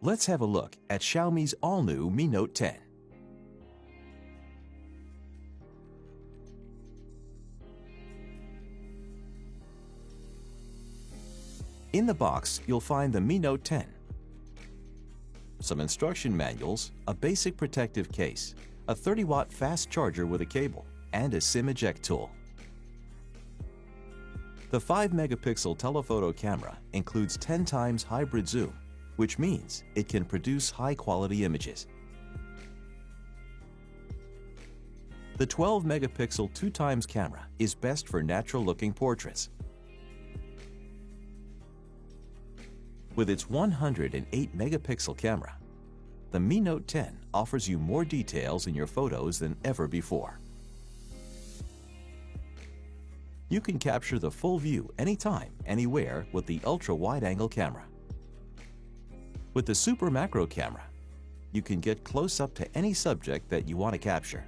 Let's have a look at Xiaomi's all-new Mi Note 10. In the box, you'll find the Mi Note 10, some instruction manuals, a basic protective case, a 30-watt fast charger with a cable, and a SIM eject tool. The 5-megapixel telephoto camera includes 10 times hybrid zoom, which means it can produce high-quality images. The 12-megapixel 2 times camera is best for natural-looking portraits. With its 108-megapixel camera, the Mi Note 10 offers you more details in your photos than ever before. You can capture the full view anytime, anywhere with the ultra-wide-angle camera. With the super macro camera, you can get close up to any subject that you want to capture.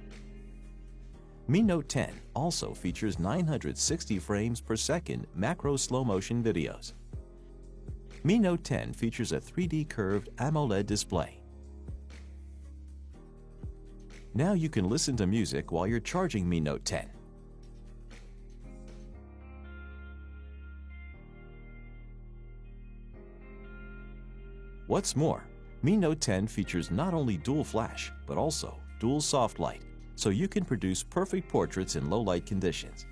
Mi Note 10 also features 960 frames per second macro slow-motion videos. Mi Note 10 features a 3D curved AMOLED display. Now you can listen to music while you're charging Mi Note 10. What's more, Mi Note 10 features not only dual flash, but also dual soft light, so you can produce perfect portraits in low-light conditions.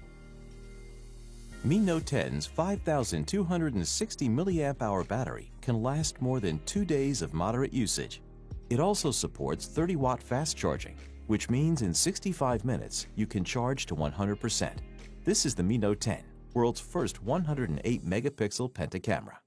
Mi Note 10's 5,260 mAh battery can last more than 2 days of moderate usage. It also supports 30-watt fast charging, which means in 65 minutes you can charge to 100%. This is the Mi Note 10, world's first 108-megapixel pentacamera.